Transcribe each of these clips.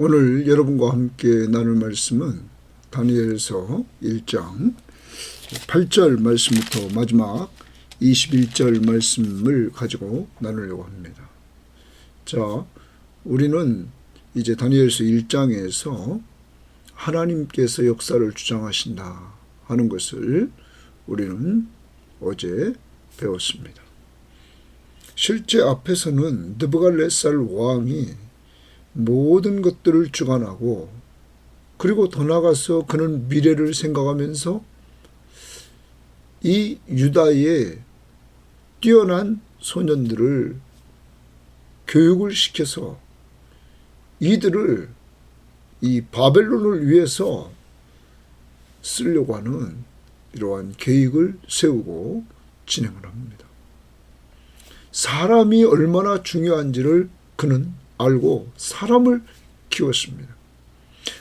오늘 여러분과 함께 나눌 말씀은 다니엘서 1장 8절 말씀부터 마지막 21절 말씀을 가지고 나누려고 합니다. 자, 우리는 이제 다니엘서 1장에서 하나님께서 역사를 주장하신다 하는 것을 우리는 어제 배웠습니다. 실제 앞에서는 느부갓네살 왕이 모든 것들을 주관하고, 그리고 더 나아가서 그는 미래를 생각하면서 이 유다의 뛰어난 소년들을 교육을 시켜서 이들을 이 바벨론을 위해서 쓰려고 하는 이러한 계획을 세우고 진행을 합니다. 사람이 얼마나 중요한지를 그는 알고 사람을 키웠습니다.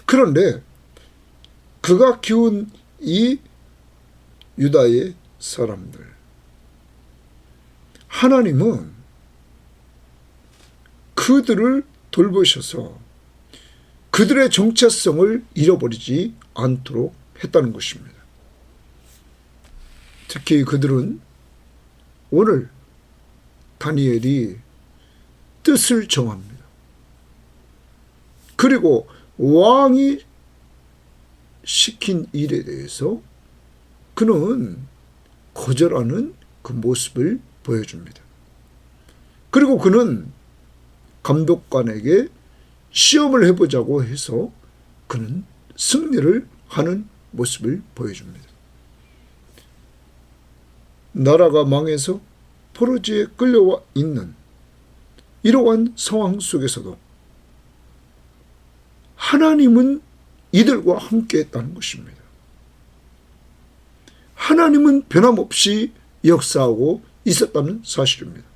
그런데 그가 키운 이 유다의 사람들, 하나님은 그들을 돌보셔서 그들의 정체성을 잃어버리지 않도록 했다는 것입니다. 특히 그들은 오늘 다니엘이 뜻을 정합니다. 그리고 왕이 시킨 일에 대해서 그는 거절하는 그 모습을 보여줍니다. 그리고 그는 감독관에게 시험을 해보자고 해서 그는 승리를 하는 모습을 보여줍니다. 나라가 망해서 포로지에 끌려와 있는 이러한 상황 속에서도 하나님은 이들과 함께 했다는 것입니다. 하나님은 변함없이 역사하고 있었다는 사실입니다.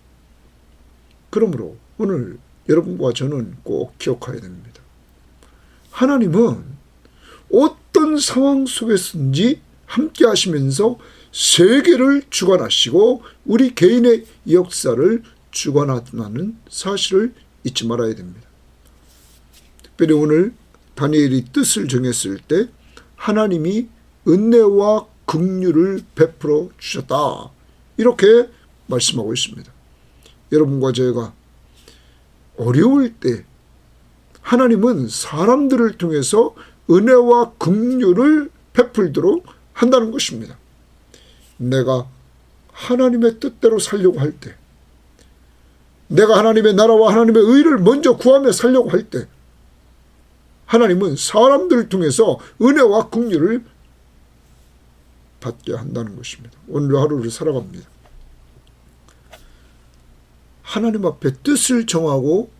그러므로 오늘 여러분과 저는 꼭 기억해야 됩니다. 하나님은 어떤 상황 속에서든지 함께 하시면서 세계를 주관하시고 우리 개인의 역사를 주관한다는 사실을 잊지 말아야 됩니다. 특별히 오늘 다니엘이 뜻을 정했을 때 하나님이 은혜와 긍휼을 베풀어 주셨다, 이렇게 말씀하고 있습니다. 여러분과 제가 어려울 때 하나님은 사람들을 통해서 은혜와 긍휼을 베풀도록 한다는 것입니다. 내가 하나님의 뜻대로 살려고 할 때, 내가 하나님의 나라와 하나님의 의를 먼저 구하며 살려고 할 때 하나님은 사람들을 통해서 은혜와 긍휼을 받게 한다는 것입니다. 오늘 하루를 살아갑니다. 하나님 앞에 뜻을 정하고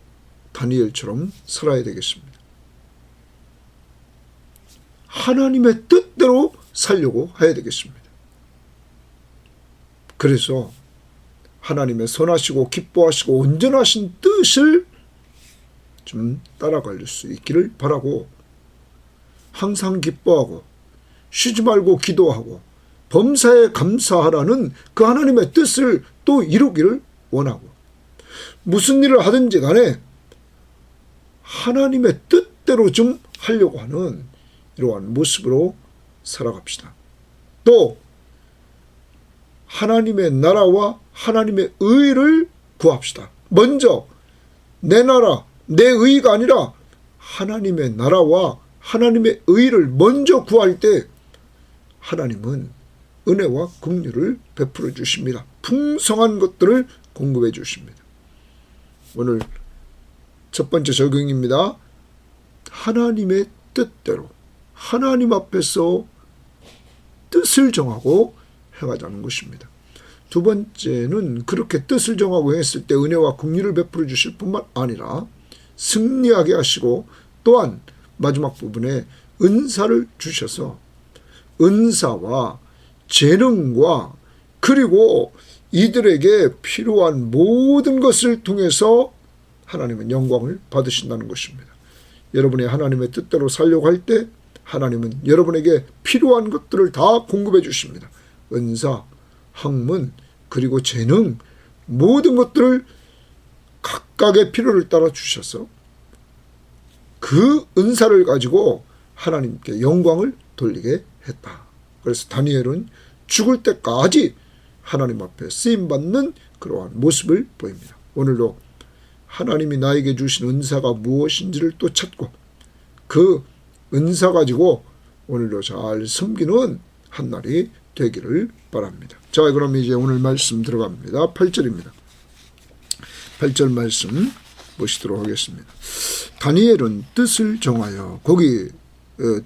다니엘처럼 살아야 되겠습니다. 하나님의 뜻대로 살려고 해야 되겠습니다. 그래서 하나님의 선하시고 기뻐하시고 온전하신 뜻을 좀 따라갈 수 있기를 바라고, 항상 기뻐하고 쉬지 말고 기도하고 범사에 감사하라는 그 하나님의 뜻을 또 이루기를 원하고, 무슨 일을 하든지 간에 하나님의 뜻대로 좀 하려고 하는 이러한 모습으로 살아갑시다. 또 하나님의 나라와 하나님의 의를 구합시다. 먼저 내 나라, 내 의가 아니라 하나님의 나라와 하나님의 의를 먼저 구할 때 하나님은 은혜와 긍휼을 베풀어 주십니다. 풍성한 것들을 공급해 주십니다. 오늘 첫 번째 적용입니다. 하나님의 뜻대로 하나님 앞에서 뜻을 정하고 행하자는 것입니다. 두 번째는 그렇게 뜻을 정하고 했을 때 은혜와 긍휼을 베풀어 주실 뿐만 아니라 승리하게 하시고, 또한 마지막 부분에 은사를 주셔서 은사와 재능과 그리고 이들에게 필요한 모든 것을 통해서 하나님은 영광을 받으신다는 것입니다. 여러분이 하나님의 뜻대로 살려고 할 때 하나님은 여러분에게 필요한 것들을 다 공급해 주십니다. 은사, 학문, 그리고 재능, 모든 것들을 각각의 필요를 따라 주셔서 그 은사를 가지고 하나님께 영광을 돌리게 했다. 그래서 다니엘은 죽을 때까지 하나님 앞에 쓰임받는 그러한 모습을 보입니다. 오늘도 하나님이 나에게 주신 은사가 무엇인지를 또 찾고 그 은사 가지고 오늘도 잘 섬기는 한날이 되기를 바랍니다. 자, 그럼 이제 오늘 말씀 들어갑니다. 8절입니다. 8절 말씀 보시도록 하겠습니다. 다니엘은 뜻을 정하여, 거기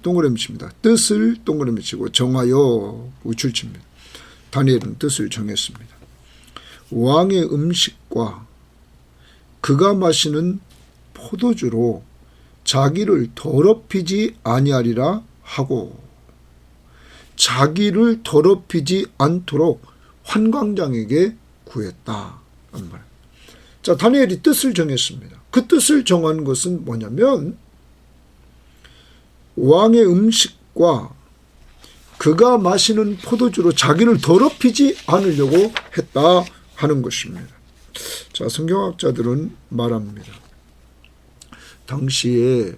동그라미 칩니다. 뜻을 동그라미 치고 정하여 우출칩니다. 다니엘은 뜻을 정했습니다. 왕의 음식과 그가 마시는 포도주로 자기를 더럽히지 아니하리라 하고, 자기를 더럽히지 않도록 환관장에게 구했다. 자, 다니엘이 뜻을 정했습니다. 그 뜻을 정한 것은 뭐냐면 왕의 음식과 그가 마시는 포도주로 자기를 더럽히지 않으려고 했다 하는 것입니다. 자, 성경학자들은 말합니다. 당시에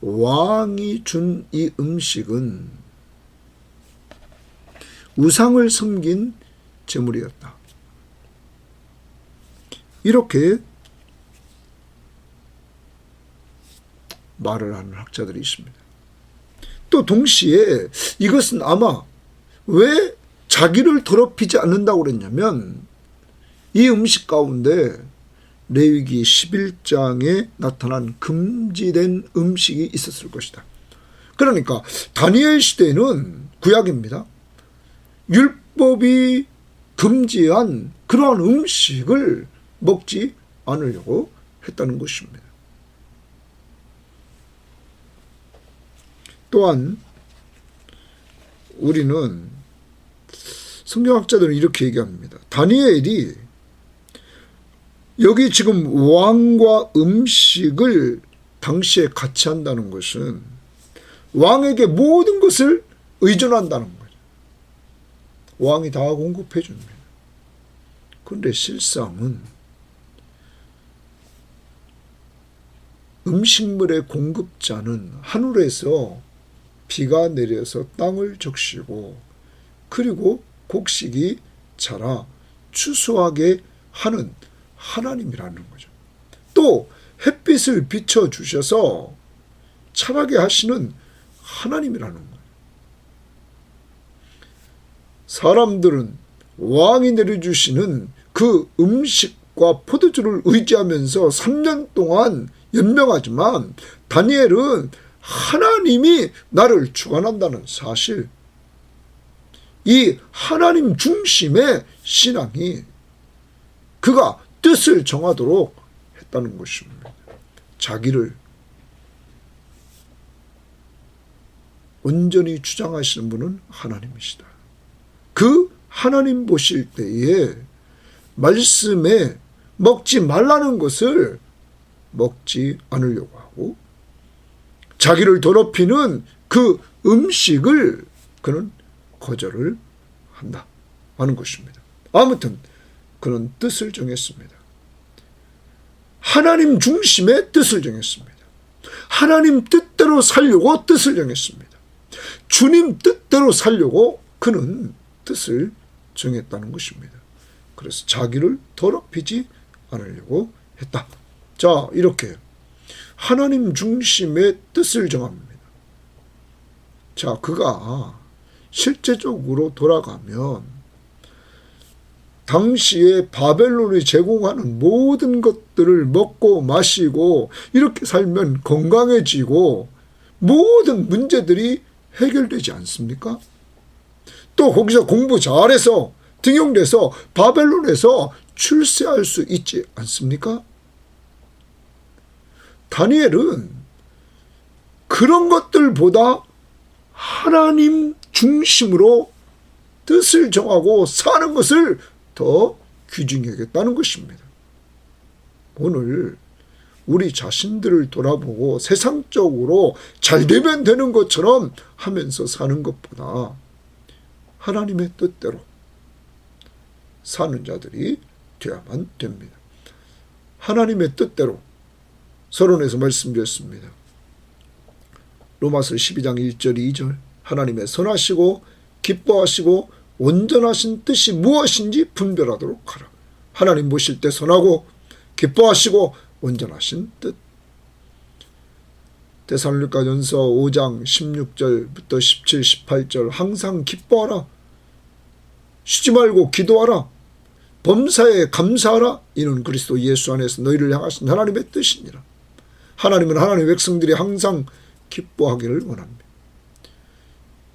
왕이 준 이 음식은 우상을 섬긴 제물이었다. 이렇게 말을 하는 학자들이 있습니다. 또 동시에 이것은 아마 왜 자기를 더럽히지 않는다고 그랬냐면 이 음식 가운데 레위기 11장에 나타난 금지된 음식이 있었을 것이다. 그러니까 다니엘 시대에는 구약입니다. 율법이 금지한 그러한 음식을 먹지 않으려고 했다는 것입니다. 또한 우리는 성경학자들은 이렇게 얘기합니다. 다니엘이 여기 지금 왕과 음식을 당시에 같이 한다는 것은 왕에게 모든 것을 의존한다는 거죠. 왕이 다 공급해 줍니다. 그런데 실상은 음식물의 공급자는 하늘에서 비가 내려서 땅을 적시고 그리고 곡식이 자라 추수하게 하는 하나님이라는 거죠. 또 햇빛을 비춰주셔서 자라게 하시는 하나님이라는 거예요. 사람들은 왕이 내려주시는 그 음식과 포도주를 의지하면서 3년 동안 연명하지만 다니엘은 하나님이 나를 주관한다는 사실, 이 하나님 중심의 신앙이 그가 뜻을 정하도록 했다는 것입니다. 자기를 온전히 주장하시는 분은 하나님이시다. 그 하나님 보실 때에 말씀에 먹지 말라는 것을 먹지 않으려고 하고 자기를 더럽히는 그 음식을 그는 거절을 한다 하는 것입니다. 아무튼 그는 뜻을 정했습니다. 하나님 중심의 뜻을 정했습니다. 하나님 뜻대로 살려고 뜻을 정했습니다. 주님 뜻대로 살려고 그는 뜻을 정했다는 것입니다. 그래서 자기를 더럽히지 않으려고 했다. 자, 이렇게 하나님 중심의 뜻을 정합니다. 자, 그가 실제적으로 돌아가면 당시에 바벨론이 제공하는 모든 것들을 먹고 마시고 이렇게 살면 건강해지고 모든 문제들이 해결되지 않습니까? 또 거기서 공부 잘해서 등용돼서 바벨론에서 출세할 수 있지 않습니까? 다니엘은 그런 것들보다 하나님 중심으로 뜻을 정하고 사는 것을 더 귀중히 여겼다는 것입니다. 오늘 우리 자신들을 돌아보고 세상적으로 잘 되면 되는 것처럼 하면서 사는 것보다 하나님의 뜻대로 사는 자들이 되어야만 됩니다. 하나님의 뜻대로 서론에서 말씀드렸습니다. 로마서 12장 1절 2절 하나님의 선하시고 기뻐하시고 온전하신 뜻이 무엇인지 분별하도록 하라. 하나님 보실 때 선하고 기뻐하시고 온전하신 뜻. 데살로니가전서 5장 16절부터 17, 18절 항상 기뻐하라. 쉬지 말고 기도하라. 범사에 감사하라. 이는 그리스도 예수 안에서 너희를 향하신 하나님의 뜻이니라. 하나님은 하나님의 백성들이 항상 기뻐하기를 원합니다.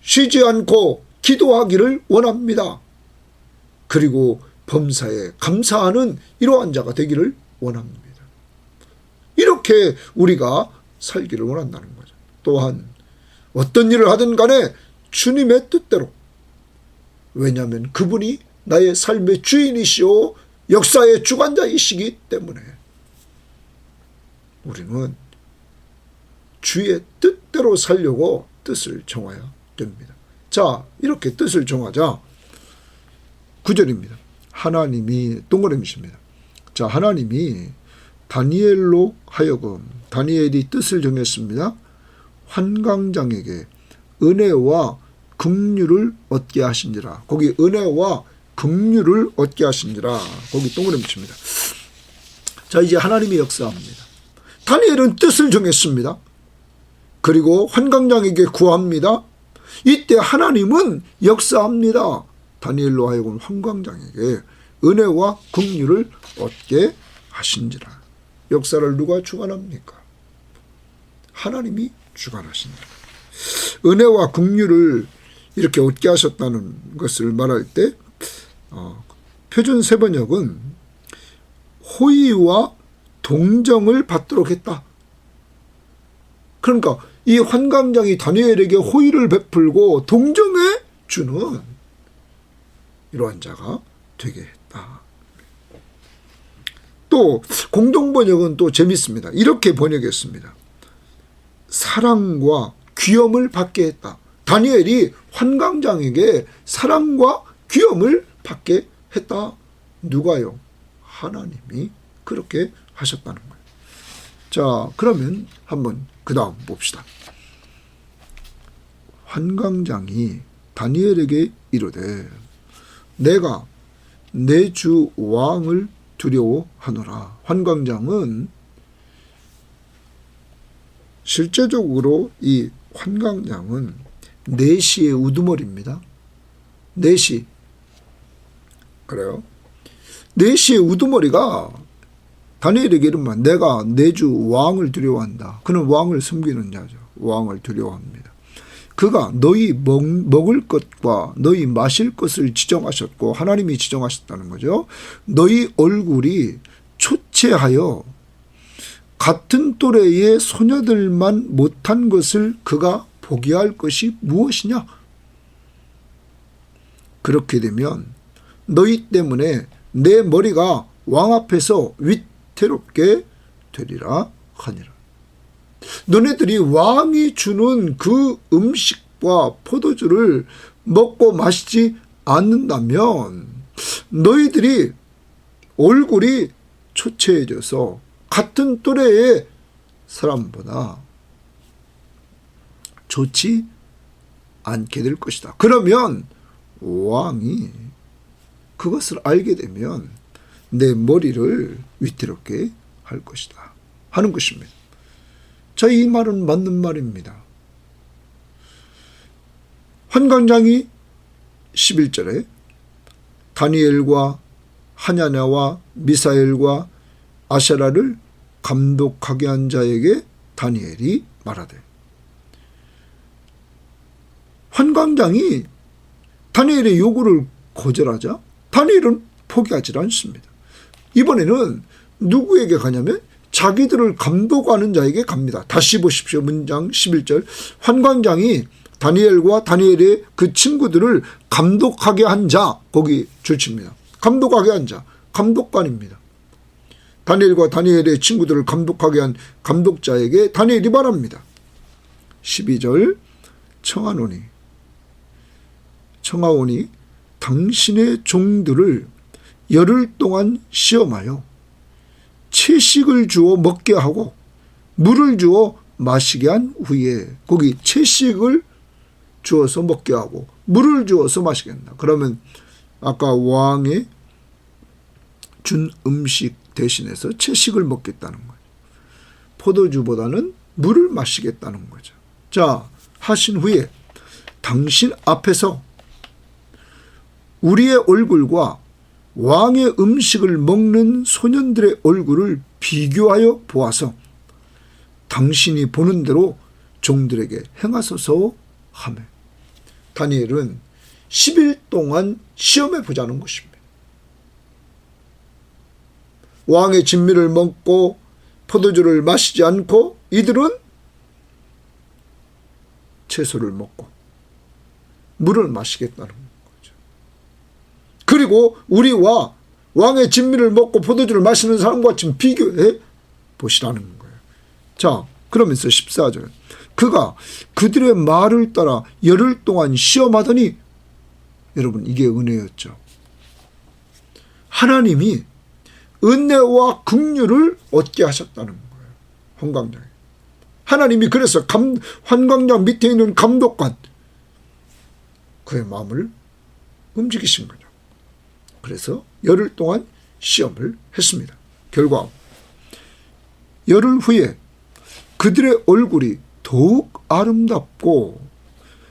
쉬지 않고 기도하기를 원합니다. 그리고 범사에 감사하는 이러한 자가 되기를 원합니다. 이렇게 우리가 살기를 원한다는 거죠. 또한 어떤 일을 하든 간에 주님의 뜻대로, 왜냐하면 그분이 나의 삶의 주인이시오 역사의 주관자이시기 때문에 우리는 주의 뜻대로 살려고 뜻을 정해야 됩니다. 자, 이렇게 뜻을 정하자 9절입니다. 하나님이 동그라미십니다. 자, 하나님이 다니엘로 하여금 다니엘이 뜻을 정했습니다. 환강장에게 은혜와 긍휼을 얻게 하신지라. 거기 은혜와 긍휼을 얻게 하신지라. 거기 동그라미 칩니다. 자, 이제 하나님이 역사합니다. 다니엘은 뜻을 정했습니다. 그리고 환강장에게 구합니다. 이때 하나님은 역사합니다. 다니엘로 하여금 환강장에게 은혜와 긍휼을 얻게 하신지라. 역사를 누가 주관합니까? 하나님이 주관하신다. 은혜와 긍휼을 이렇게 얻게 하셨다는 것을 말할 때 표준 세번역은 호의와 동정을 받도록 했다. 그러니까 이 환강장이 다니엘에게 호의를 베풀고 동정해 주는 이러한 자가 되게 했다. 또 공동번역은 또 재밌습니다. 이렇게 번역했습니다. 사랑과 귀염을 받게 했다. 다니엘이 환강장에게 사랑과 귀염을 받게 했다. 누가요? 하나님이 그렇게 하셨다는 거예요. 자, 그러면 한번 그 다음 봅시다. 환강장이 다니엘에게 이르되 내가 내 주 왕을 두려워하노라. 환강장은 실제적으로 이 환강장은 내시의 우두머리입니다. 내시. 그래요. 내시의 우두머리가 다니엘에게 이르면 내가 내 주 왕을 두려워한다. 그는 왕을 섬기는 자죠. 왕을 두려워합니다. 그가 너희 먹을 것과 너희 마실 것을 지정하셨고 하나님이 지정하셨다는 거죠. 너희 얼굴이 초췌하여 같은 또래의 소녀들만 못한 것을 그가 보게 할 것이 무엇이냐? 그렇게 되면 너희 때문에 내 머리가 왕 앞에서 위태롭게 되리라 하니라. 너네들이 왕이 주는 그 음식과 포도주를 먹고 마시지 않는다면 너희들이 얼굴이 초췌해져서 같은 또래의 사람보다 좋지 않게 될 것이다. 그러면 왕이 그것을 알게 되면 내 머리를 위태롭게 할 것이다 하는 것입니다. 자, 이 말은 맞는 말입니다. 환강장이 11절에 다니엘과 하냐냐와 미사엘과 아세라를 감독하게 한 자에게 다니엘이 말하되, 환강장이 다니엘의 요구를 거절하자 다니엘은 포기하지 않습니다. 이번에는 누구에게 가냐면 자기들을 감독하는 자에게 갑니다. 다시 보십시오. 문장 11절. 환관장이 다니엘과 다니엘의 그 친구들을 감독하게 한 자, 거기 줄칩니다. 감독하게 한 자, 감독관입니다. 다니엘과 다니엘의 친구들을 감독하게 한 감독자에게 다니엘이 말합니다. 12절. 청하오니 당신의 종들을 열흘 동안 시험하여 채식을 주어 먹게 하고 물을 주어 마시게 한 후에 거기 채식을 주어서 먹게 하고 물을 주어서 마시게 한다. 그러면 아까 왕이 준 음식 대신해서 채식을 먹겠다는 거죠. 포도주보다는 물을 마시겠다는 거죠. 자, 하신 후에 당신 앞에서 우리의 얼굴과 왕의 음식을 먹는 소년들의 얼굴을 비교하여 보아서 당신이 보는 대로 종들에게 행하소서 하며 다니엘은 10일 동안 시험해 보자는 것입니다. 왕의 진미를 먹고 포도주를 마시지 않고 이들은 채소를 먹고 물을 마시겠다는 거죠. 그리고 우리와 왕의 진미를 먹고 포도주를 마시는 사람과 지금 비교해 보시라는 거예요. 자, 그러면서 14절 그가 그들의 말을 따라 열흘 동안 시험하더니 여러분 이게 은혜였죠. 하나님이 은혜와 긍휼을 얻게 하셨다는 거예요. 환광장에. 하나님이 그래서 환광장 밑에 있는 감독관 그의 마음을 움직이신 거죠. 그래서 열흘 동안 시험을 했습니다. 결과 열흘 후에 그들의 얼굴이 더욱 아름답고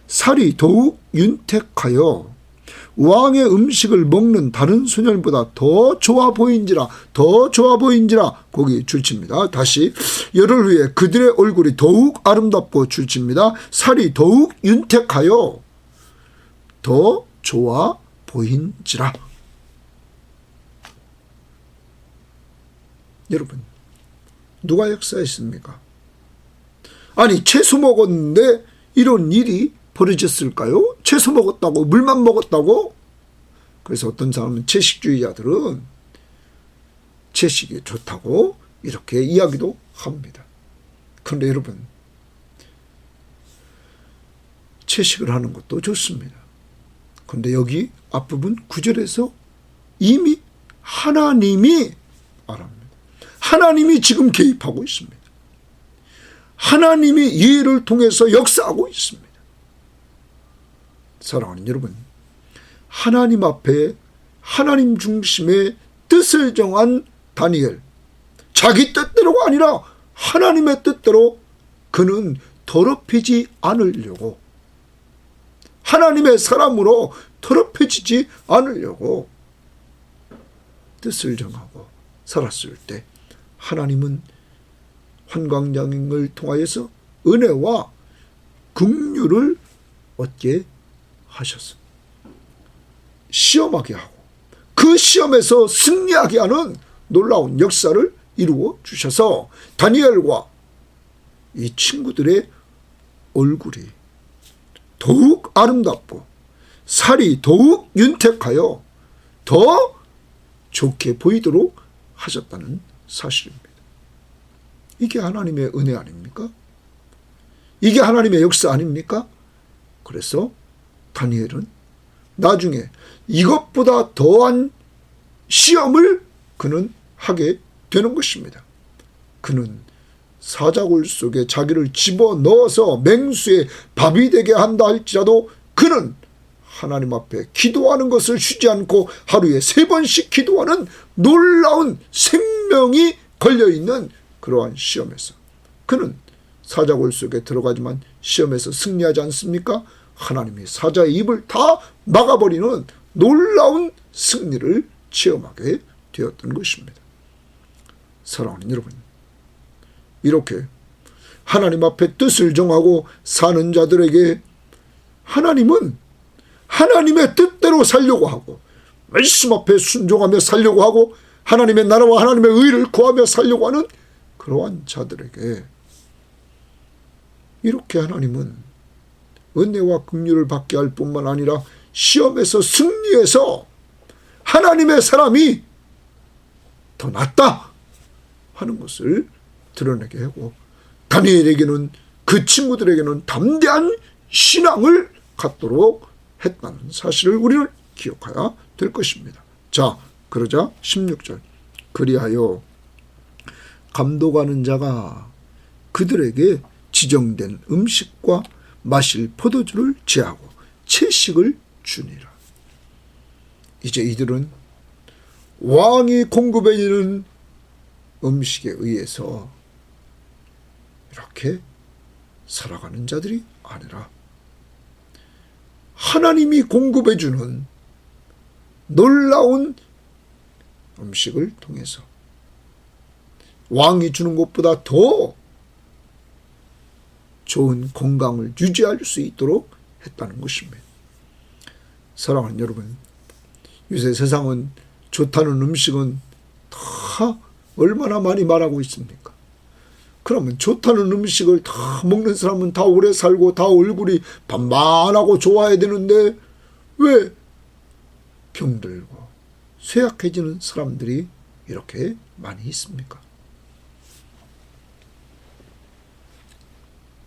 살이 더욱 윤택하여 왕의 음식을 먹는 다른 소년보다 더 좋아 보인지라 거기 줄칩니다. 다시 열흘 후에 그들의 얼굴이 더욱 아름답고 줄칩니다. 살이 더욱 윤택하여 더 좋아 보인지라. 여러분 누가 역사했습니까? 아니 채소 먹었는데 이런 일이 벌어졌을까요? 채소 먹었다고 물만 먹었다고? 그래서 어떤 사람은 채식주의자들은 채식이 좋다고 이렇게 이야기도 합니다. 그런데 여러분 채식을 하는 것도 좋습니다. 그런데 여기 앞부분 9절에서 이미 하나님이 말합니다. 하나님이 지금 개입하고 있습니다. 하나님이 이 일을 통해서 역사하고 있습니다. 사랑하는 여러분, 하나님 앞에 하나님 중심의 뜻을 정한 다니엘, 자기 뜻대로가 아니라 하나님의 뜻대로 그는 더럽히지 않으려고, 하나님의 사람으로 더럽혀지지 않으려고 뜻을 정하고 살았을 때 하나님은 환광장을 통하여서 은혜와 긍휼을 얻게 하셨습니다. 시험하게 하고 그 시험에서 승리하게 하는 놀라운 역사를 이루어 주셔서 다니엘과 이 친구들의 얼굴이 더욱 아름답고 살이 더욱 윤택하여 더 좋게 보이도록 하셨다는 사실입니다. 이게 하나님의 은혜 아닙니까? 이게 하나님의 역사 아닙니까? 그래서 다니엘은 나중에 이것보다 더한 시험을 그는 하게 되는 것입니다. 그는 사자굴 속에 자기를 집어넣어서 맹수의 밥이 되게 한다 할지라도 그는 하나님 앞에 기도하는 것을 쉬지 않고 하루에 3번씩 기도하는 놀라운 생명이 걸려있는 그러한 시험에서 그는 사자굴 속에 들어가지만 시험에서 승리하지 않습니까? 하나님이 사자의 입을 다 막아버리는 놀라운 승리를 체험하게 되었던 것입니다. 사랑하는 여러분, 이렇게 하나님 앞에 뜻을 정하고 사는 자들에게 하나님은 하나님의 뜻대로 살려고 하고 말씀 앞에 순종하며 살려고 하고 하나님의 나라와 하나님의 의를 구하며 살려고 하는 그러한 자들에게 이렇게 하나님은 은혜와 긍휼을 받게 할 뿐만 아니라 시험에서 승리해서 하나님의 사람이 더 낫다 하는 것을 드러내게 하고 다니엘에게는 그 친구들에게는 담대한 신앙을 갖도록 했다는 사실을 우리는 기억해야 될 것입니다. 자, 그러자 16절 그리하여 감독하는 자가 그들에게 지정된 음식과 마실 포도주를 제하고 채식을 주니라. 이제 이들은 왕이 공급해 주는 음식에 의해서 이렇게 살아가는 자들이 아니라 하나님이 공급해 주는 놀라운 음식을 통해서 왕이 주는 것보다 더 좋은 건강을 유지할 수 있도록 했다는 것입니다. 사랑하는 여러분, 요새 세상은 좋다는 음식은 다 얼마나 많이 말하고 있습니까? 그러면 좋다는 음식을 다 먹는 사람은 다 오래 살고 다 얼굴이 반반하고 좋아야 되는데 왜 병들고 쇠약해지는 사람들이 이렇게 많이 있습니까?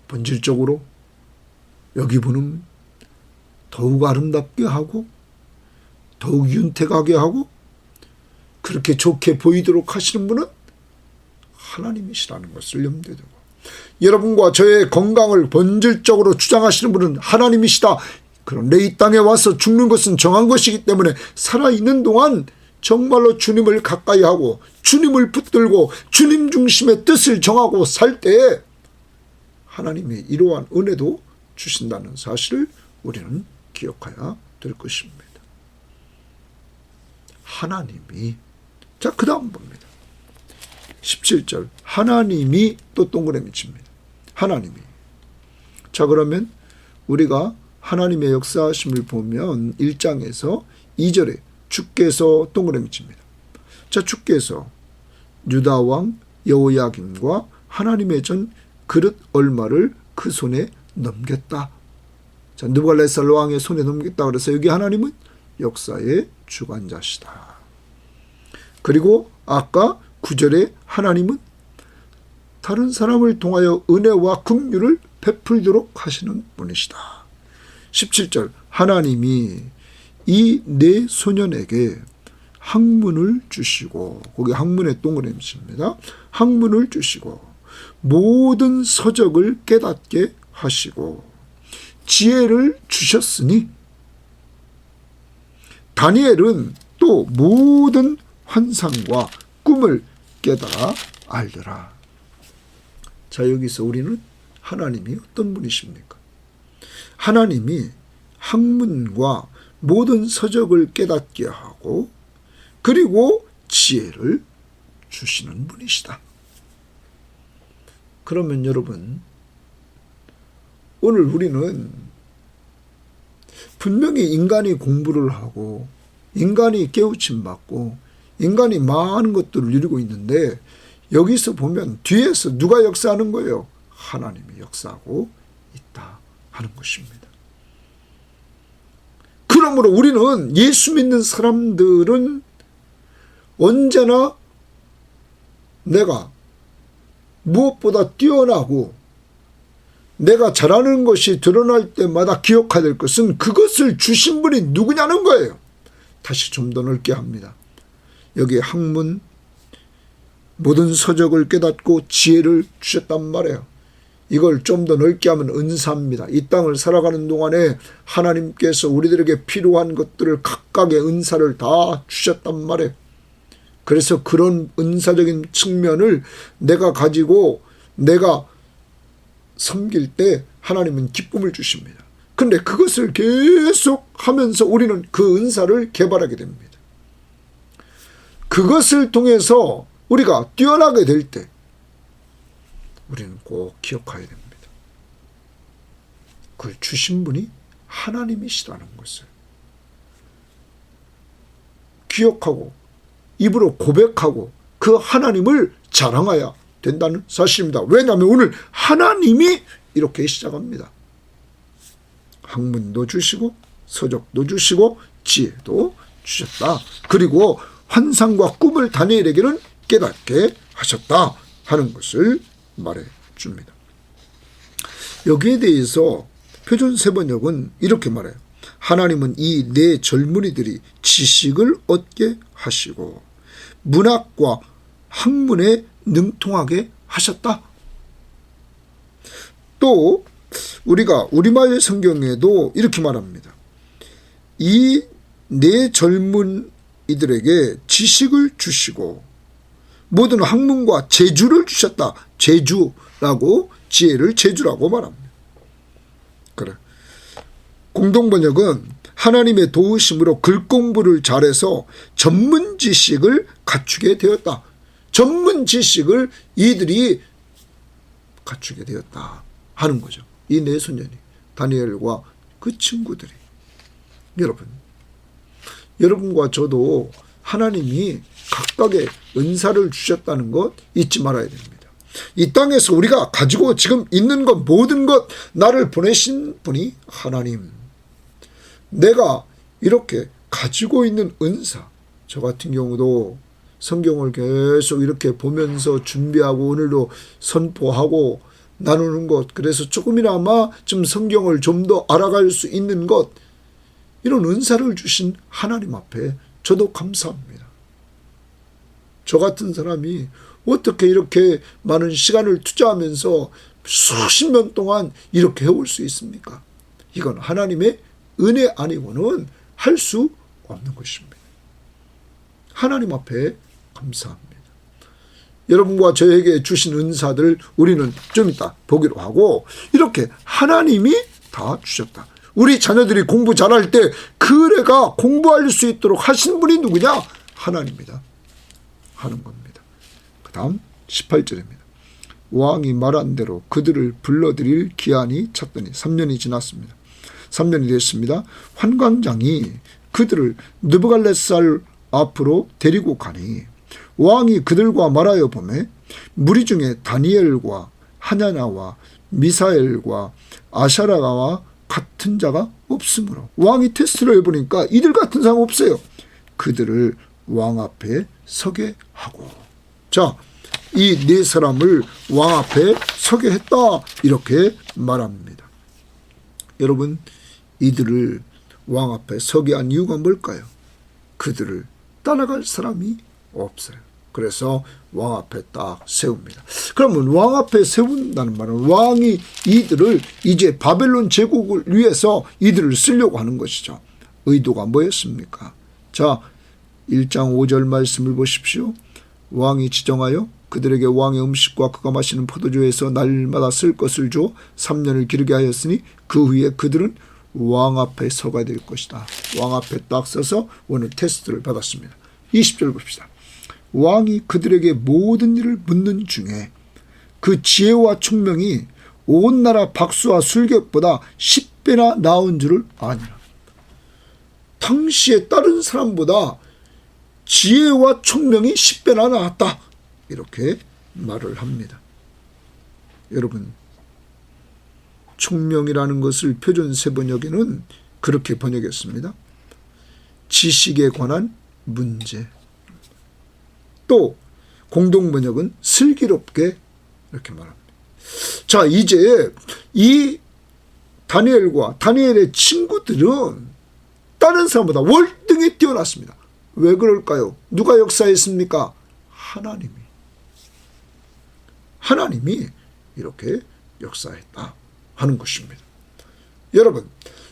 본질적으로 여기 분은 더욱 아름답게 하고 더욱 윤택하게 하고 그렇게 좋게 보이도록 하시는 분은 하나님이시라는 것을 염두에 두고, 여러분과 저의 건강을 본질적으로 주장하시는 분은 하나님이시다. 그런데 이 땅에 와서 죽는 것은 정한 것이기 때문에 살아있는 동안 정말로 주님을 가까이 하고 주님을 붙들고 주님 중심의 뜻을 정하고 살 때에 하나님이 이러한 은혜도 주신다는 사실을 우리는 기억해야 될 것입니다. 하나님이, 자, 그 다음 봅니다. 17절, 하나님이 또 동그라미 칩니다. 하나님이. 자, 그러면 우리가 하나님의 역사하심을 보면 1장에서 2절에 주께서 동그라미 칩니다. 자, 주께서 유다왕 여호야김과 하나님의 전 그릇 얼마를 그 손에 넘겼다. 자, 느부갓네살 왕의 손에 넘겼다. 그래서 여기 하나님은 역사의 주관자시다. 그리고 아까 9절에 하나님은 다른 사람을 통하여 은혜와 긍휼을 베풀도록 하시는 분이시다. 17절, 하나님이 이 네 소년에게 학문을 주시고, 거기 학문의 동그라미 칩니다. 학문을 주시고 모든 서적을 깨닫게 하시고 지혜를 주셨으니 다니엘은 또 모든 환상과 꿈을 깨달아 알더라. 자, 여기서 우리는 하나님이 어떤 분이십니까? 하나님이 학문과 모든 서적을 깨닫게 하고 그리고 지혜를 주시는 분이시다. 그러면 여러분, 오늘 우리는 분명히 인간이 공부를 하고 인간이 깨우침 받고 인간이 많은 것들을 누리고 있는데 여기서 보면 뒤에서 누가 역사하는 거예요? 하나님이 역사하고 있다 하는 것입니다. 그러므로 우리는 예수 믿는 사람들은 언제나 내가 무엇보다 뛰어나고 내가 잘하는 것이 드러날 때마다 기억해야 될 것은 그것을 주신 분이 누구냐는 거예요. 다시 좀 더 넓게 합니다. 여기 학문, 모든 서적을 깨닫고 지혜를 주셨단 말이에요. 이걸 좀 더 넓게 하면 은사입니다. 이 땅을 살아가는 동안에 하나님께서 우리들에게 필요한 것들을 각각의 은사를 다 주셨단 말이에요. 그래서 그런 은사적인 측면을 내가 가지고 내가 섬길 때 하나님은 기쁨을 주십니다. 그런데 그것을 계속 하면서 우리는 그 은사를 개발하게 됩니다. 그것을 통해서 우리가 뛰어나게 될 때 우리는 꼭 기억해야 됩니다. 그걸 주신 분이 하나님이시라는 것을 기억하고 입으로 고백하고 그 하나님을 자랑해야 된다는 사실입니다. 왜냐하면 오늘 하나님이 이렇게 시작합니다. 학문도 주시고 서적도 주시고 지혜도 주셨다. 그리고 환상과 꿈을 다니엘에게는 깨닫게 하셨다 하는 것을 말해줍니다. 여기에 대해서 표준세번역은 이렇게 말해요. 하나님은 이 네 젊은이들이 지식을 얻게 하시고 문학과 학문에 능통하게 하셨다. 또 우리가 우리말 성경에도 이렇게 말합니다. 이 네 젊은 이들에게 지식을 주시고 모든 학문과 재주를 주셨다. 재주라고, 지혜를 재주라고 말합니다. 그래. 공동번역은 하나님의 도우심으로 글 공부를 잘해서 전문 지식을 갖추게 되었다. 전문 지식을 이들이 갖추게 되었다 하는 거죠. 이 네 소년이, 다니엘과 그 친구들이. 여러분과 저도 하나님이 각각의 은사를 주셨다는 것 잊지 말아야 됩니다. 이 땅에서 우리가 가지고 지금 있는 것, 모든 것, 나를 보내신 분이 하나님. 내가 이렇게 가지고 있는 은사, 저 같은 경우도 성경을 계속 이렇게 보면서 준비하고 오늘도 선포하고 나누는 것, 그래서 조금이나마 좀 성경을 좀 더 알아갈 수 있는 것, 이런 은사를 주신 하나님 앞에 저도 감사합니다. 저 같은 사람이 어떻게 이렇게 많은 시간을 투자하면서 수십 년 동안 이렇게 해올 수 있습니까? 이건 하나님의 은혜 아니고는 할 수 없는 것입니다. 하나님 앞에 감사합니다. 여러분과 저에게 주신 은사들 우리는 좀 이따 보기로 하고, 이렇게 하나님이 다 주셨다. 우리 자녀들이 공부 잘할 때 그 애가 공부할 수 있도록 하신 분이 누구냐? 하나님이다 하는 겁니다. 그 다음 18절입니다. 왕이 말한 대로 그들을 불러들일 기한이 찼더니 3년이 지났습니다. 3년이 됐습니다. 환관장이 그들을 느부갈네살 앞으로 데리고 가니 왕이 그들과 말하여 보매 무리 중에 다니엘과 하냐냐와 미사엘과 아샤라가와 같은 자가 없으므로, 왕이 테스트를 해보니까 이들 같은 사람 없어요. 그들을 왕 앞에 서게 하고, 자, 이 네 사람을 왕 앞에 서게 했다 이렇게 말합니다. 여러분, 이들을 왕 앞에 서게 한 이유가 뭘까요? 그들을 따라갈 사람이 없어요. 그래서 왕 앞에 딱 세웁니다. 그러면 왕 앞에 세운다는 말은 왕이 이들을 이제 바벨론 제국을 위해서 이들을 쓰려고 하는 것이죠. 의도가 뭐였습니까? 자, 1장 5절 말씀을 보십시오. 왕이 지정하여 그들에게 왕의 음식과 그가 마시는 포도주에서 날마다 쓸 것을 줘 3년을 기르게 하였으니 그 후에 그들은 왕 앞에 서가 될 것이다. 왕 앞에 딱 서서 오늘 테스트를 받았습니다. 20절 봅시다. 왕이 그들에게 모든 일을 묻는 중에 그 지혜와 총명이 온 나라 박수와 술객보다 10배나 나은 줄을 아니라. 당시에 다른 사람보다 지혜와 총명이 10배나 나았다. 이렇게 말을 합니다. 여러분, 총명이라는 것을 표준 세번역에는 그렇게 번역했습니다. 지식에 관한 문제. 또 공동번역은 슬기롭게 이렇게 말합니다. 자, 이제 이 다니엘과 다니엘의 친구들은 다른 사람보다 월등히 뛰어났습니다. 왜 그럴까요? 누가 역사했습니까? 하나님이 이렇게 역사했다 하는 것입니다.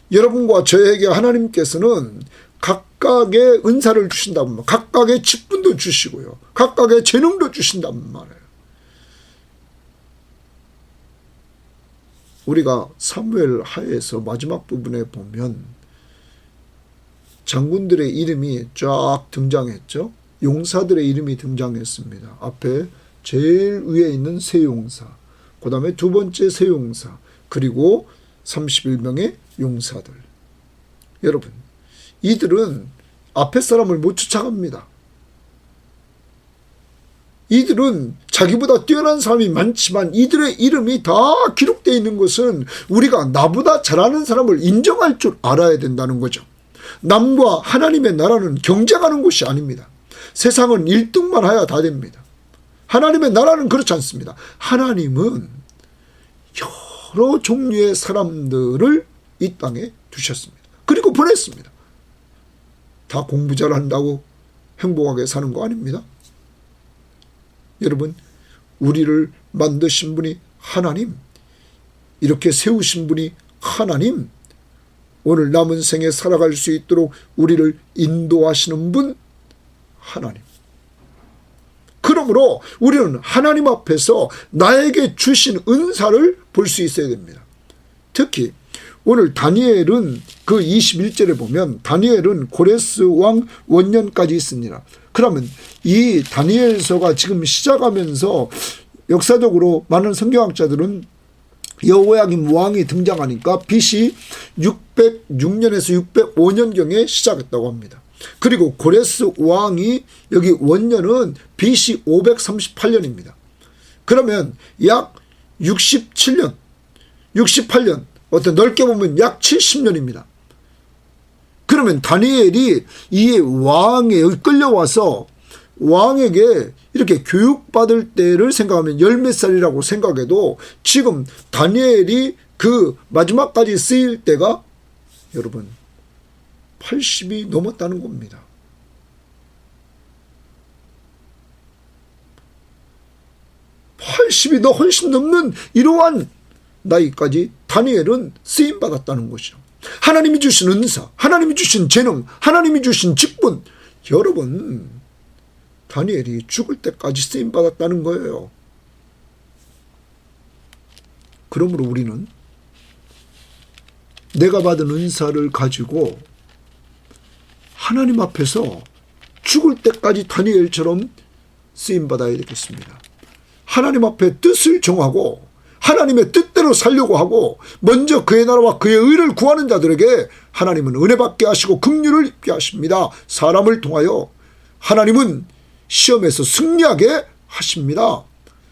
여러분과 저에게 하나님께서는 각각의 은사를 주신다면 각각의 직분도 주시고요. 각각의 재능도 주신단 말이에요. 우리가 사무엘 하에서 마지막 부분에 보면 장군들의 이름이 쫙 등장했죠. 용사들의 이름이 등장했습니다. 앞에 제일 위에 있는 세용사, 그 다음에 두 번째 세용사, 그리고 31명의 용사들. 여러분, 이들은 앞에 사람을 못 쫓아갑니다. 이들은 자기보다 뛰어난 사람이 많지만 이들의 이름이 다 기록되어 있는 것은 우리가 나보다 잘하는 사람을 인정할 줄 알아야 된다는 거죠. 남과 하나님의 나라는 경쟁하는 곳이 아닙니다. 세상은 1등만 해야 다 됩니다. 하나님의 나라는 그렇지 않습니다. 하나님은 여러 종류의 사람들을 이 땅에 두셨습니다. 그리고 보냈습니다. 다 공부 잘한다고 행복하게 사는 거 아닙니다. 여러분, 우리를 만드신 분이 하나님, 이렇게 세우신 분이 하나님, 오늘 남은 생에 살아갈 수 있도록 우리를 인도하시는 분 하나님. 그러므로 우리는 하나님 앞에서 나에게 주신 은사를 볼 수 있어야 됩니다. 특히 오늘 다니엘은 그 21절에 보면 다니엘은 고레스 왕 원년까지 있습니다. 그러면 이 다니엘서가 지금 시작하면서 역사적으로 많은 성경학자들은 여호야김 왕이 등장하니까 BC 606년에서 605년경에 시작했다고 합니다. 그리고 고레스 왕이 여기 원년은 BC 538년입니다. 그러면 약 67년, 68년, 어떤 넓게 보면 약 70년입니다. 그러면 다니엘이 이 왕에 끌려와서 왕에게 이렇게 교육받을 때를 생각하면 열 몇 살이라고 생각해도 지금 다니엘이 그 마지막까지 쓰일 때가 여러분 80이 넘었다는 겁니다. 80이 훨씬 넘는 이러한 나이까지 다니엘은 쓰임받았다는 것이죠. 하나님이 주신 은사, 하나님이 주신 재능, 하나님이 주신 직분, 여러분 다니엘이 죽을 때까지 쓰임받았다는 거예요. 그러므로 우리는 내가 받은 은사를 가지고 하나님 앞에서 죽을 때까지 다니엘처럼 쓰임받아야 되겠습니다. 하나님 앞에 뜻을 정하고 하나님의 뜻대로 살려고 하고 먼저 그의 나라와 그의 의를 구하는 자들에게 하나님은 은혜 받게 하시고 긍휼을 입게 하십니다. 사람을 통하여 하나님은 시험에서 승리하게 하십니다.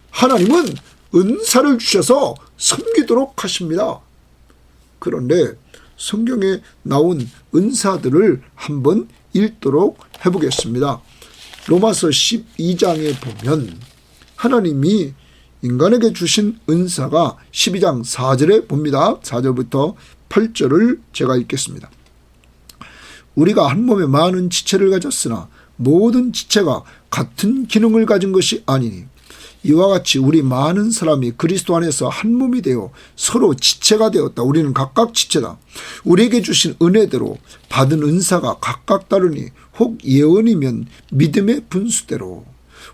하나님은 은사를 주셔서 섬기도록 하십니다. 그런데 성경에 나온 은사들을 한번 읽도록 해보겠습니다. 로마서 12장에 보면 하나님이 인간에게 주신 은사가 12장 4절에 봅니다. 4절부터 8절을 제가 읽겠습니다. 우리가 한 몸에 많은 지체를 가졌으나 모든 지체가 같은 기능을 가진 것이 아니니 이와 같이 우리 많은 사람이 그리스도 안에서 한 몸이 되어 서로 지체가 되었다. 우리는 각각 지체다. 우리에게 주신 은혜대로 받은 은사가 각각 다르니 혹 예언이면 믿음의 분수대로,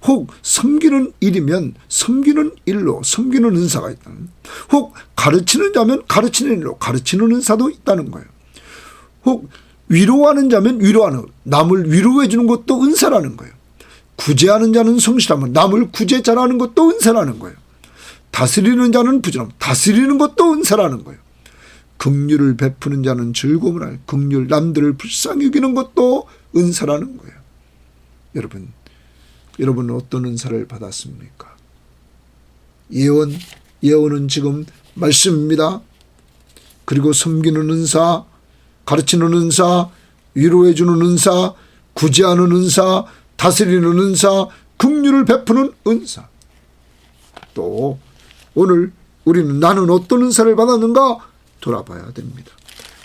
혹 섬기는 일이면 섬기는 일로 섬기는 은사가 있다. 혹 가르치는 자면 가르치는 일로 가르치는 은사도 있다는 거예요. 혹 위로하는 자면 위로하는, 남을 위로해 주는 것도 은사라는 거예요. 구제하는 자는 성실하면 남을 구제 잘하는 것도 은사라는 거예요. 다스리는 자는 부지런함, 다스리는 것도 은사라는 거예요. 긍휼을 베푸는 자는 즐거움을 할, 긍휼, 남들을 불쌍히 여기는 것도 은사라는 거예요. 여러분은 어떤 은사를 받았습니까? 예언은 지금 말씀입니다. 그리고 섬기는 은사, 가르치는 은사, 위로해 주는 은사, 구제하는 은사, 다스리는 은사, 긍휼을 베푸는 은사. 또 오늘 우리는 나는 어떤 은사를 받았는가 돌아봐야 됩니다.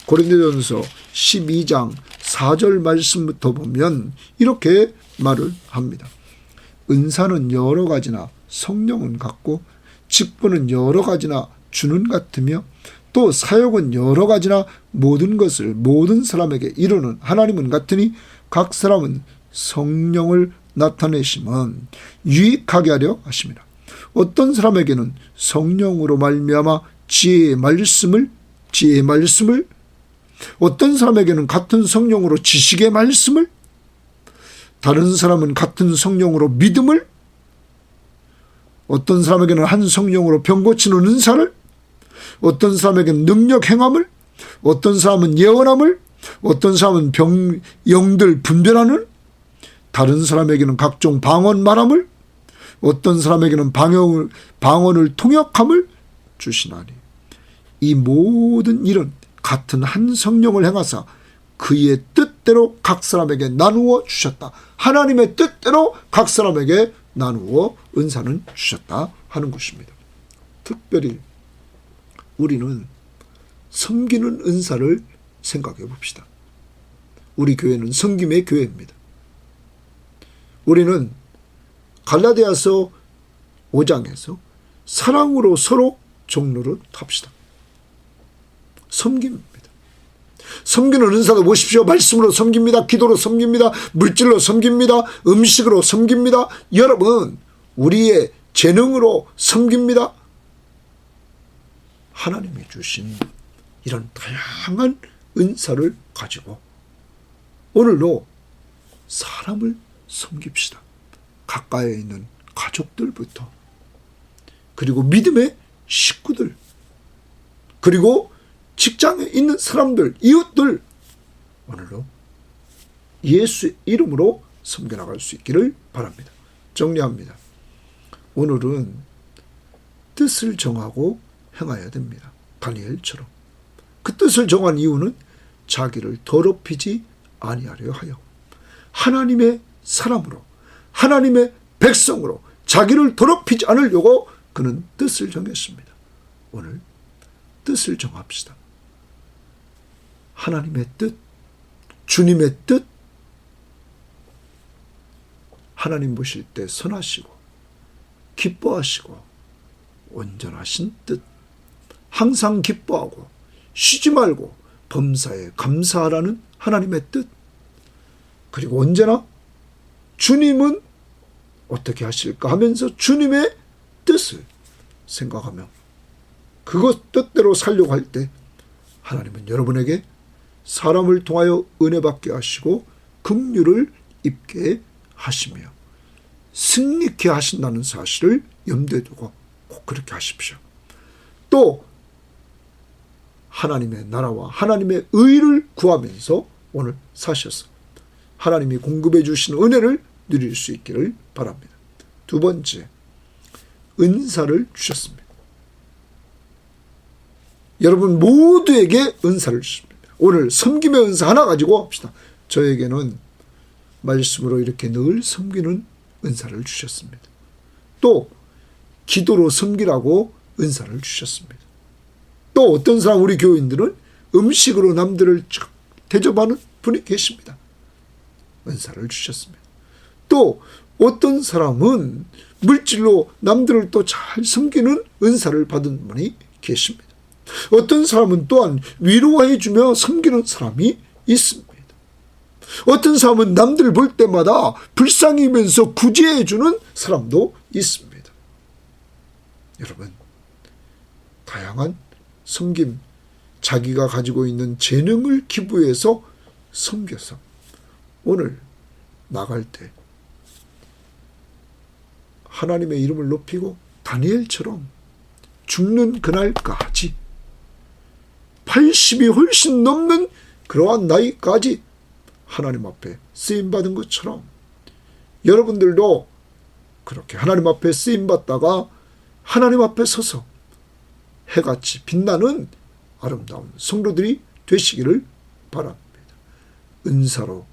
고린도전서 12장 4절 말씀부터 보면 이렇게 말을 합니다. 은사는 여러 가지나 성령은 같고 직분은 여러 가지나 주는 같으며 또 사역은 여러 가지나 모든 것을 모든 사람에게 이루는 하나님은 같으니 각 사람은 성령을 나타내시면 유익하게 하려 하십니다. 어떤 사람에게는 성령으로 말미암아 지혜의 말씀을, 어떤 사람에게는 같은 성령으로 지식의 말씀을, 다른 사람은 같은 성령으로 믿음을, 어떤 사람에게는 한 성령으로 병 고치는 은사를, 어떤 사람에게는 능력 행함을, 어떤 사람은 예언함을, 어떤 사람은 영들 분별하는, 다른 사람에게는 각종 방언 말함을, 어떤 사람에게는 방언을 통역함을 주시나니 이 모든 일은 같은 한 성령을 행하사 그의 뜻대로 각 사람에게 나누어 주셨다. 하나님의 뜻대로 각 사람에게 나누어 은사는 주셨다 하는 것입니다. 특별히 우리는 섬기는 은사를 생각해 봅시다. 우리 교회는 섬김의 교회입니다. 우리는 갈라디아서 5장에서 사랑으로 서로 종로를 합시다. 섬깁니다. 섬기는 은사도 보십시오. 말씀으로 섬깁니다. 기도로 섬깁니다. 물질로 섬깁니다. 음식으로 섬깁니다. 여러분, 우리의 재능으로 섬깁니다. 하나님이 주신 이런 다양한 은사를 가지고 오늘도 사람을 섬깁시다. 가까이에 있는 가족들부터, 그리고 믿음의 식구들, 그리고 직장에 있는 사람들, 이웃들, 오늘도 예수의 이름으로 섬겨나갈 수 있기를 바랍니다. 정리합니다. 오늘은 뜻을 정하고 행해야 됩니다. 다니엘처럼. 그 뜻을 정한 이유는 자기를 더럽히지 아니하려 하여 하나님의 사람으로, 하나님의 백성으로 자기를 더럽히지 않으려고 그는 뜻을 정했습니다. 오늘 뜻을 정합시다. 하나님의 뜻, 주님의 뜻, 하나님 보실 때 선하시고 기뻐하시고 온전하신 뜻, 항상 기뻐하고 쉬지 말고 범사에 감사하라는 하나님의 뜻, 그리고 언제나 주님은 어떻게 하실까 하면서 주님의 뜻을 생각하며 그것 뜻대로 살려고 할 때 하나님은 여러분에게 사람을 통하여 은혜 받게 하시고 긍휼을 입게 하시며 승리케 하신다는 사실을 염두에 두고 꼭 그렇게 하십시오. 또 하나님의 나라와 하나님의 의를 구하면서 오늘 사셔서 하나님이 공급해 주신 은혜를 누릴 수 있기를 바랍니다. 두 번째, 은사를 주셨습니다. 여러분 모두에게 은사를 주십니다. 오늘 섬김의 은사 하나 가지고 합시다. 저에게는 말씀으로 이렇게 늘 섬기는 은사를 주셨습니다. 또 기도로 섬기라고 은사를 주셨습니다. 또 어떤 사람, 우리 교인들은 음식으로 남들을 대접하는 분이 계십니다. 은사를 주셨습니다. 또 어떤 사람은 물질로 남들을 또 잘 섬기는 은사를 받은 분이 계십니다. 어떤 사람은 또한 위로해 주며 섬기는 사람이 있습니다. 어떤 사람은 남들 볼 때마다 불쌍히면서 구제해 주는 사람도 있습니다. 여러분, 다양한 섬김, 자기가 가지고 있는 재능을 기부해서 섬겨서 오늘 나갈 때 하나님의 이름을 높이고 다니엘처럼 죽는 그날까지 80이 훨씬 넘는 그러한 나이까지 하나님 앞에 쓰임받은 것처럼 여러분들도 그렇게 하나님 앞에 쓰임받다가 하나님 앞에 서서 해같이 빛나는 아름다운 성도들이 되시기를 바랍니다. 은사로,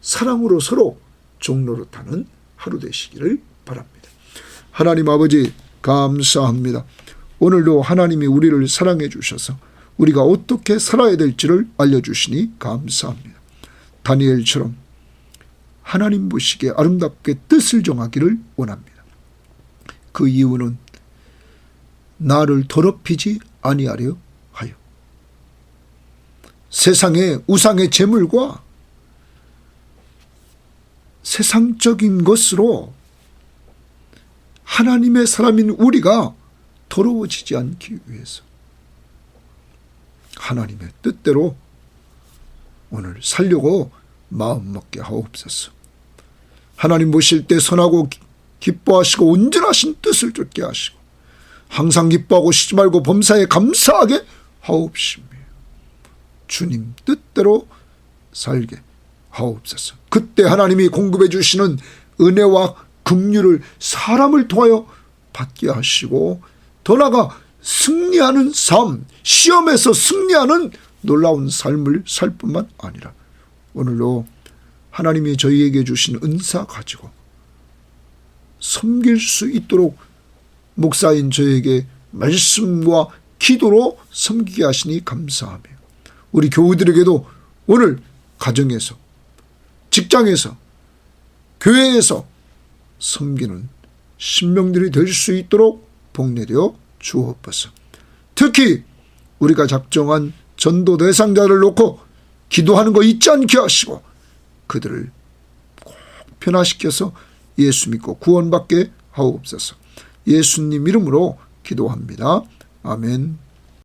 사랑으로 서로 종로로 타는 하루 되시기를 바랍니다. 하나님 아버지 감사합니다. 오늘도 하나님이 우리를 사랑해 주셔서 우리가 어떻게 살아야 될지를 알려주시니 감사합니다. 다니엘처럼 하나님 보시기에 아름답게 뜻을 정하기를 원합니다. 그 이유는 나를 더럽히지 아니하려 하여 세상의 우상의 재물과 세상적인 것으로 하나님의 사람인 우리가 더러워지지 않기 위해서 하나님의 뜻대로 오늘 살려고 마음먹게 하옵소서. 하나님 보실 때 선하고 기뻐하시고 온전하신 뜻을 쫓게 하시고 항상 기뻐하고 쉬지 말고 범사에 감사하게 하옵시며 주님 뜻대로 살게 하옵소서. 그때 하나님이 공급해 주시는 은혜와 긍휼을 사람을 통하여 받게 하시고 더 나아가 승리하는 삶, 시험에서 승리하는 놀라운 삶을 살 뿐만 아니라 오늘도 하나님이 저희에게 주신 은사 가지고 섬길 수 있도록 목사인 저에게 말씀과 기도로 섬기게 하시니 감사하며 우리 교우들에게도 오늘 가정에서, 직장에서, 교회에서 섬기는 신명들이 될 수 있도록 복내려 주옵소서. 특히 우리가 작정한 전도 대상자를 놓고 기도하는 거 잊지 않게 하시고 그들을 꼭 변화시켜서 예수 믿고 구원받게 하옵소서. 예수님 이름으로 기도합니다. 아멘.